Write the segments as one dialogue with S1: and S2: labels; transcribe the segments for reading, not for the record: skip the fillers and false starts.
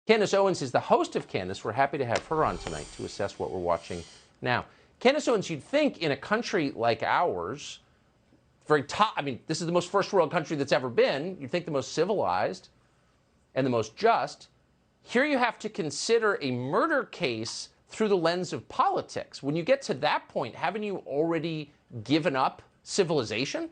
S1: Candace Owens is the host of Candace. We're happy to have her on tonight to assess what we're watching now. Candace Owens, you'd think in a country like ours, very top, I mean, this is the most first world country that's ever been. You'd think the most civilized and the most just. Here you have to consider a murder case through the lens of politics. When you get to that point, haven't you already given up civilization?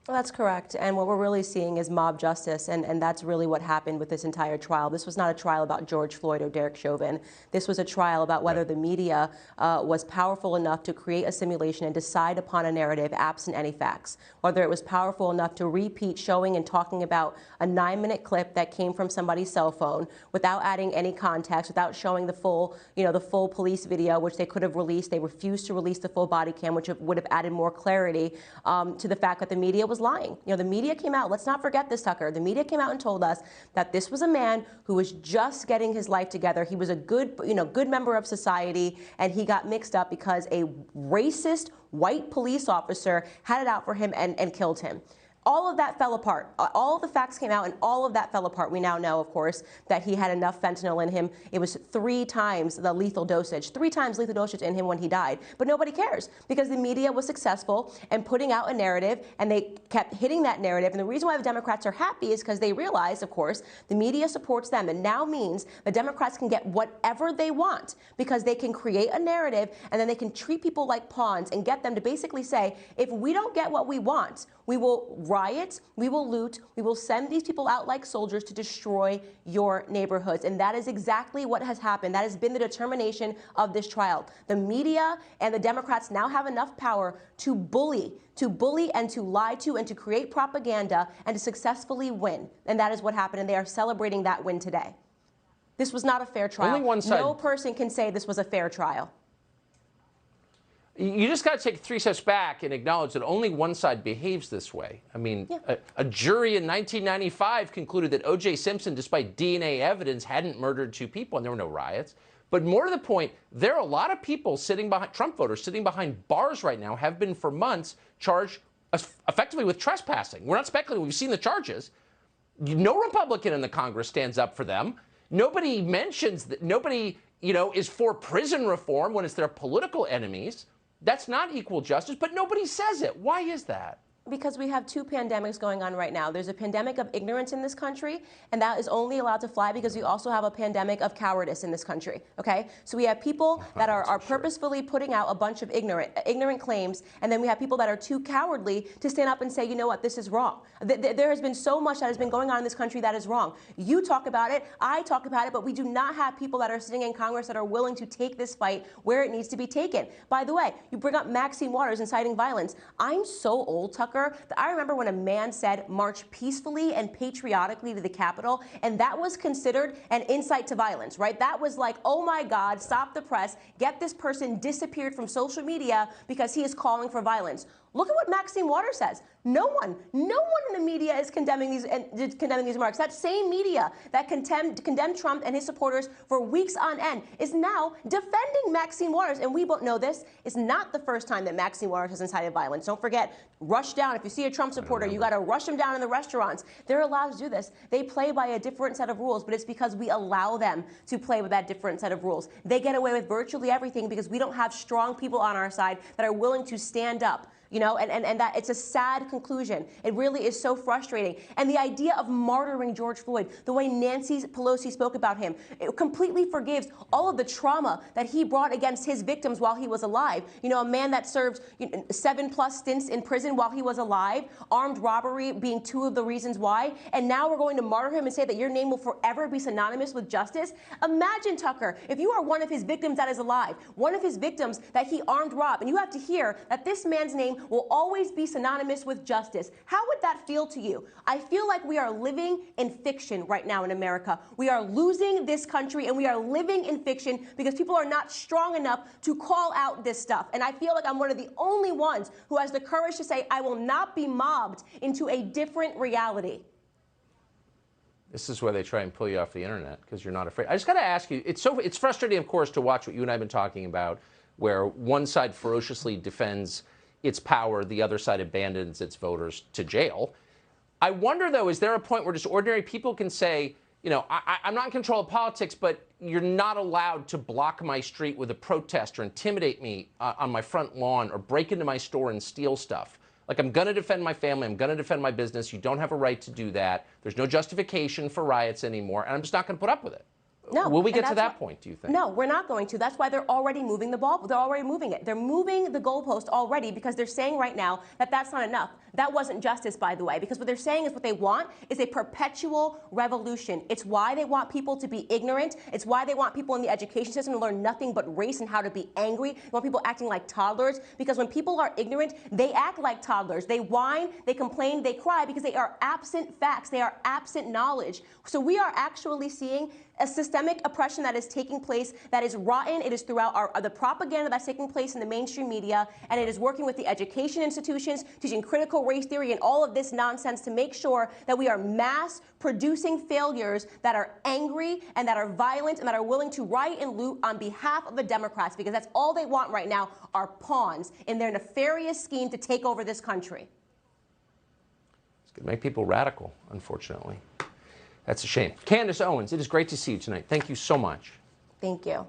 S2: Well, that's correct. And what we're really seeing is mob justice, and that's really what happened with this entire trial. This was not a trial about George Floyd or Derek Chauvin. This was a trial about whether the media was powerful enough to create a simulation and decide upon a narrative absent any facts. Whether it was powerful enough to repeat showing and talking about a 9-minute clip that came from somebody's cell phone without adding any context, without showing the full, the full police video, which they could have released. They refused to release the full body cam, which would have added more clarity to the fact that the media was lying. The media came out. Let's not forget this, Tucker. The media came out and told us that this was a man who was just getting his life together. He was a good, good member of society, and he got mixed up because a racist white police officer had it out for him and killed him. All of that fell apart. All of the facts came out, and all of that fell apart. We now know, of course, that he had enough fentanyl in him. It was 3 times the lethal dosage, 3 times lethal dosage in him when he died. But nobody cares because the media was successful in putting out a narrative, and they kept hitting that narrative. And the reason why the Democrats are happy is because they realize, of course, the media supports them. And now means the Democrats can get whatever they want because they can create a narrative, and then they can treat people like pawns and get them to basically say, if we don't get what we want, we will riot, we will loot, we will send these people out like soldiers to destroy your neighborhoods. And that is exactly what has happened. That has been the determination of this trial. The media and the Democrats now have enough power to bully and to lie to and to create propaganda and to successfully win. And that is what happened, and they are celebrating that win today. This was not a fair trial.
S1: Only one side.
S2: No person can say this was a fair trial.
S1: You just got to take 3 steps back and acknowledge that only one side behaves this way. I mean, a jury in 1995 concluded that O.J. Simpson, despite DNA evidence, hadn't murdered 2 people, and there were no riots. But more to the point, there are a lot of people sitting behind, Trump voters sitting behind bars right now, have been for months, charged effectively with trespassing. We're not speculating. We've seen the charges. No Republican in the Congress stands up for them. Nobody mentions that. Nobody, is for prison reform when it's their political enemies. That's not equal justice, but nobody says it. Why is that?
S2: Because we have 2 pandemics going on right now. There's a pandemic of ignorance in this country, and that is only allowed to fly because we also have a pandemic of cowardice in this country, okay? So we have people that are purposefully putting out a bunch of ignorant claims, and then we have people that are too cowardly to stand up and say, you know what, this is wrong. There has been so much that has been going on in this country that is wrong. You talk about it, I talk about it, but we do not have people that are sitting in Congress that are willing to take this fight where it needs to be taken. By the way, you bring up Maxine Waters inciting violence. I'm so old, Tucker, that I remember when a man said, march peacefully and patriotically to the Capitol, and that was considered an incite to violence, right? That was like, oh my God, stop the press, get this person disappeared from social media because he is calling for violence. Look at what Maxine Waters says. No one in the media is condemning these remarks. That same media that condemned Trump and his supporters for weeks on end is now defending Maxine Waters. And we both know this is not the first time that Maxine Waters has incited violence. Don't forget, rush down. If you see a Trump supporter, you got to rush them down in the restaurants. They're allowed to do this. They play by a different set of rules, but it's because we allow them to play with that different set of rules. They get away with virtually everything because we don't have strong people on our side that are willing to stand up. And that it's a sad conclusion. It really is so frustrating. And the idea of martyring George Floyd, the way Nancy Pelosi spoke about him, it completely forgives all of the trauma that he brought against his victims while he was alive. A man that served 7+ stints in prison while he was alive, armed robbery being 2 of the reasons why. And now we're going to martyr him and say that your name will forever be synonymous with justice. Imagine, Tucker, if you are one of his victims that is alive, one of his victims that he armed robbed, and you have to hear that this man's name will always be synonymous with justice. How would that feel to you? I feel like we are living in fiction right now in America. We are losing this country, and we are living in fiction because people are not strong enough to call out this stuff. And I feel like I'm one of the only ones who has the courage to say, I will not be mobbed into a different reality.
S1: This is where they try and pull you off the internet because you're not afraid. I just got to ask you, it's frustrating, of course, to watch what you and I have been talking about, where one side ferociously defends its power, the other side abandons its voters to jail. I wonder, though, is there a point where just ordinary people can say, you know, I'm not in control of politics, but you're not allowed to block my street with a protest or intimidate me on my front lawn or break into my store and steal stuff. Like, I'm going to defend my family. I'm going to defend my business. You don't have a right to do that. There's no justification for riots anymore, and I'm just not going to put up with it.
S2: No.
S1: Will we get to that point, do you think?
S2: No, we're not going to. That's why they're already moving the ball. They're already moving it. They're moving the goalpost already because they're saying right now that that's not enough. That wasn't justice, by the way, because what they're saying is what they want is a perpetual revolution. It's why they want people to be ignorant. It's why they want people in the education system to learn nothing but race and how to be angry. They want people acting like toddlers, because when people are ignorant, they act like toddlers. They whine, they complain, they cry because they are absent facts. They are absent knowledge. So we are actually seeing a systemic oppression that is taking place that is rotten. It is throughout the propaganda that's taking place in the mainstream media, and it is working with the education institutions, teaching critical race theory and all of this nonsense to make sure that we are mass producing failures that are angry and that are violent and that are willing to riot and loot on behalf of the Democrats, because that's all they want right now are pawns in their nefarious scheme to take over this country.
S1: It's going to make people radical, unfortunately. That's a shame. Candace Owens, it is great to see you tonight. Thank you so much.
S2: Thank you.